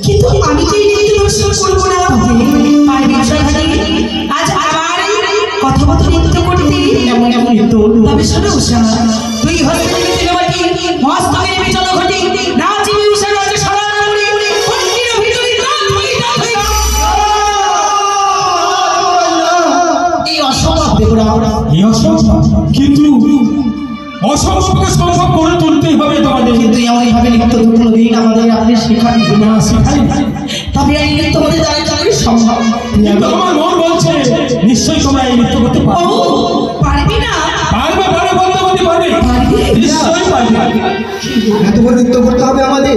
কিন্তু আমি তো এই নৃত্য দর্শন করবো না। আজ আমার কথাবার্তা নৃত্য করতে এমন এমন নৃত্য। তবে শোনো উষা, তুই হস্তে মস্তকে নেমে চলো ঘটে নাচিবি উষা রাজে সারা এই অসম্ভব দেবরা, এই অসম্ভব, কিন্তু অসম্ভবকে সম্ভব করে তুলতেই হবে তোমাদের। কিন্তু এমনভাবে নৃত্য কোনোদিন আমাদের আপনি শেখান না, শেখাই। তবে এই নৃত্য আমাদের দ্বারা যাবে সম্ভব। কিন্তু আমার মন বলছে নিশ্চয়ই তোমরা এই নৃত্য করতে পারো। পারবি না? পারবে, পারবে, বলতে বলতে পারবে, নিশ্চয়ই পারবে। এত বড় নৃত্য করতে হবে আমাদের।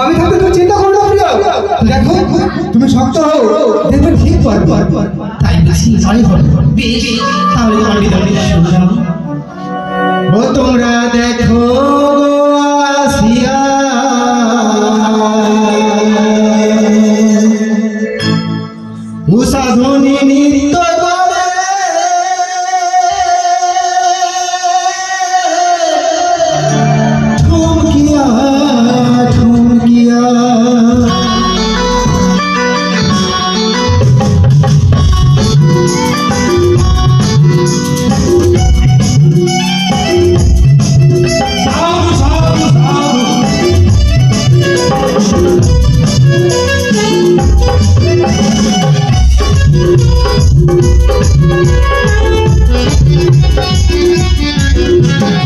আমি থাকতে তুমি চিন্তা করো না প্রিয়। দেখো তুমি শক্ত হও, দেখবে ঠিক পারবে। তাই বেশি তাই হবে। বেশ, তাহলে তোমার বিদায় শুনলাম। ও তোমরা দেখো আসিয়া উষা ধ্বনি নৃত্য করে ঠুমকিয়া ঠুমকিয়া সাধু, সাধু, সাধু।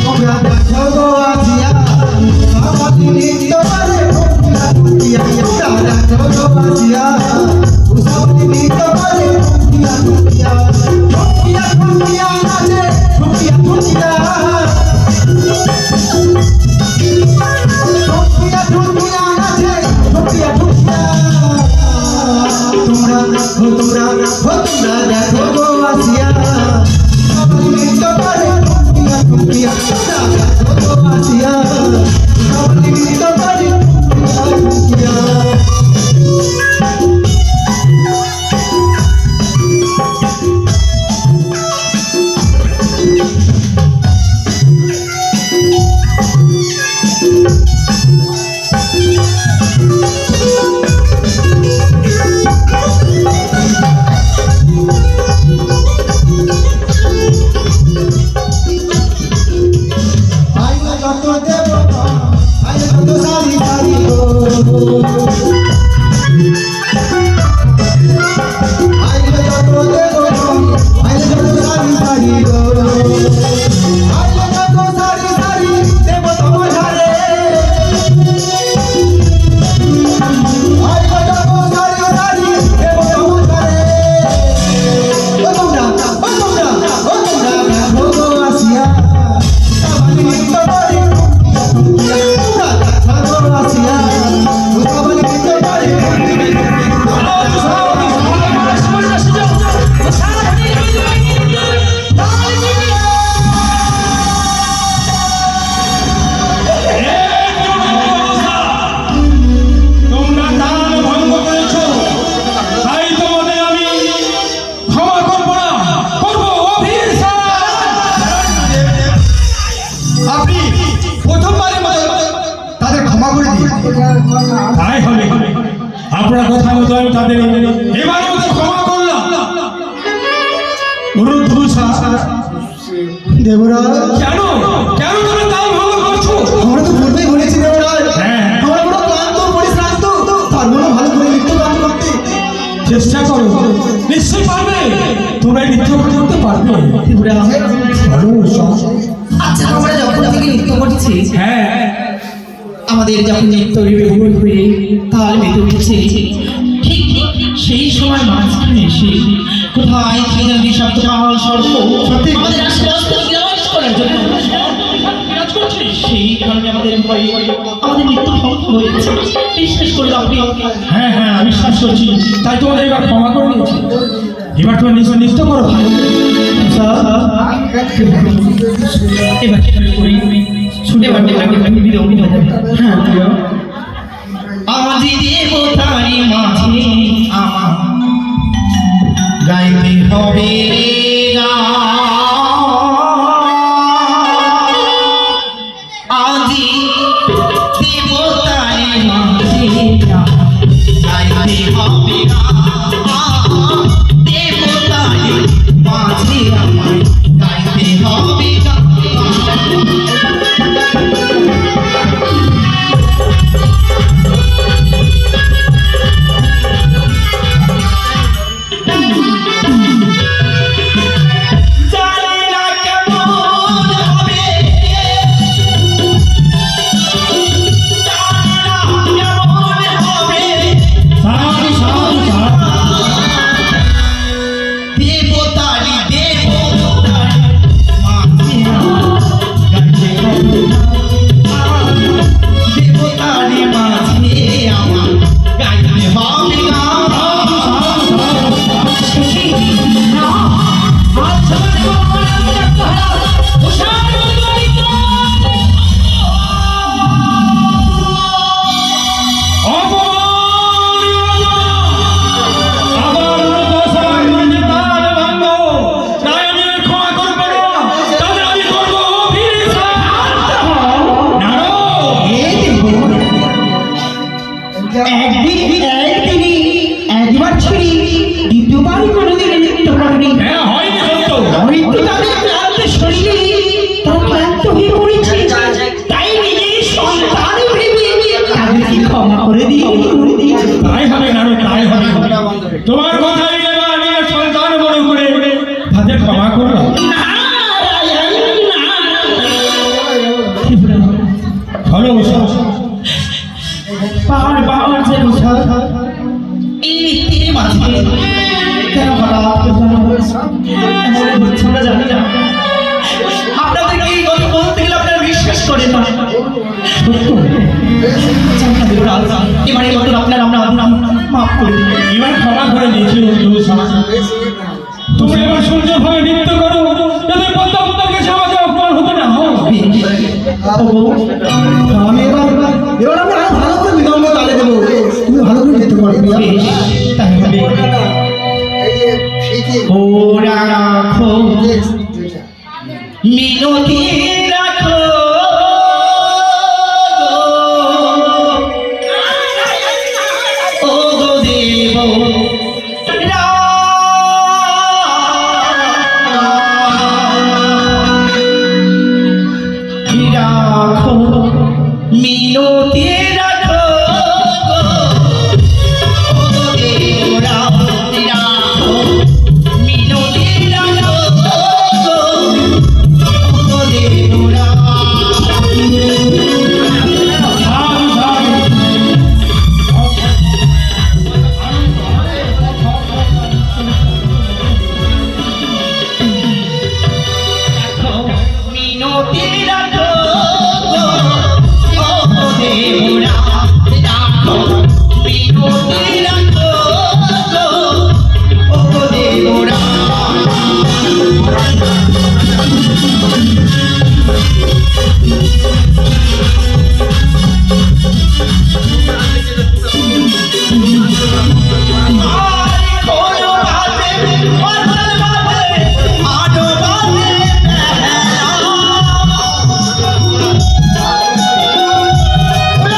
তোমরা দেখো গো আসিয়া উষা নৃত্য করে ঠুমকিয়া ঠুমকিয়া। দেখো গো আসিয়া উষা নৃত্য করে ঠুমকিয়া ঠুমকিয়া। ঠুমকিয়া ঠুমকিয়া নাচে ঠুমকিয়া ঠুমকিয়া। ঠুমকিয়া ঠুমকিয়া নাচে ঠুমকিয়া ঠুমকিয়া। তোমরা দেখো গো আসিয়া সবাই নৃত্য করে ঠুমকিয়া ঠুমকিয়া। দেখো গো আসিয়া সবাই নৃত্য করে ঠুমকিয়া ঠুমকিয়া। আইলে যত দেবতা আইলে যত সারি সারি গো। আইলে যত দেবতা আইলে যত সারি সারি গো। আইলে যত সারি সারি দেবতা মাঝারে। আইলে যত সারি সারি দেবতা মাঝারে। ও তোমরা দেখো গো আসিয়া সবাই নৃত্য করে ঠুমকিয়া ঠুমকিয়া। তোমরা দেখো গো আসিয়া সবাই নৃত্য করে তোমরা দান ভঙ্গ করেছো, তাই তোমাদের আমি ক্ষমা করবো না, করবো অভিশাপ। আপনি প্রথমবারের মতো তাদের ক্ষমা করে দিন। তাই হবে, আপনার কথা মতো আমি তাদের এবার মতো ক্ষমা করলাম। রুদ্ধুষা, দেবরাজ কেন কেন তুমি দান ভঙ্গ করছো? আমরা তো পূর্বেই বলেছি দেবরাজ হ্যাঁ। আমরা বড় ক্লান্ত পরিশ্রান্ত, পারবো না ভালো করে নৃত্য গান করতে। চেষ্টা করো, নিশ্চয়ই পারবে। তোমরা এই নৃত্য করতে পারবে। আচ্ছা, আমরা যখন থেকে নৃত্য করছি, হ্যাঁ, আমাদের যখন নৃত্য ভুল হয়ে তাল মেতে উঠছে, ঠিক সেই সময় মাঝখানে এসে কোথায় থেকে যেন বিষাক্ত পাহাড় সর্প সত্যি? আমাদের আশেপাশে বিরাজ করার জন্য বিরাজ করছে। সেই কারণে আমাদের ভয়, আমাদের নৃত্য ভঙ্গ হয়েছে। বিশ্বাস করে আপনি হ্যাঁ, হ্যাঁ, আমি বিশ্বাস করছি। তাই তোমাদের এবার ক্ষমা করে দিয়েছি। এবার তোমরা নিশ্চয় নৃত্য করো। এবার শুনে পারবে হ্যাঁ, আজি দেবতারি মাঝে আমার গাইতে হবে আজি দেবতারি মাঝে একদিনই একবার ছিড়ি দ্বিতীয়বার কোনোদিন নৃত্য করেনি। হ্যাঁ হয়নি সত্য। হয়তো তাদের ক্লান্ত শরীরে তারা ক্লান্ত হয়ে পড়েছে, তাই নিজের সন্তান ভেবে তাদেরকে ক্ষমা করে দিয়ে তাই হবে না, তাই হবে। তোমার কথাই এবার নিজের সন্তান বড় করে তাদের ক্ষমা করো। ভালো বাবার যে বোঝা এই নীতির মাঝে কেন হঠাৎ এমন হচ্ছে আমরা জানি না। আপনাদেরকে এই কথা বলতে গেলে আপনারা বিশ্বাস করেন না। এবারে মতন আপনার আমরা মাফ করে দিন। এবার ক্ষমা করে দিয়েছি বন্ধু। তুমি এবার সূর্যভাবে নৃত্য করো, যাতে পদ্মাবতার কাছে আমাকে অপমান হতে না হয়। আমি এবার আমি আরো ভালো করে বিলম্ব তালে দেবো, তুমি ভালো করে যেতে পারো প্রিয়া। বেশ, তাই হবে। ও রাখো মিনতি রাখো ও গো দেব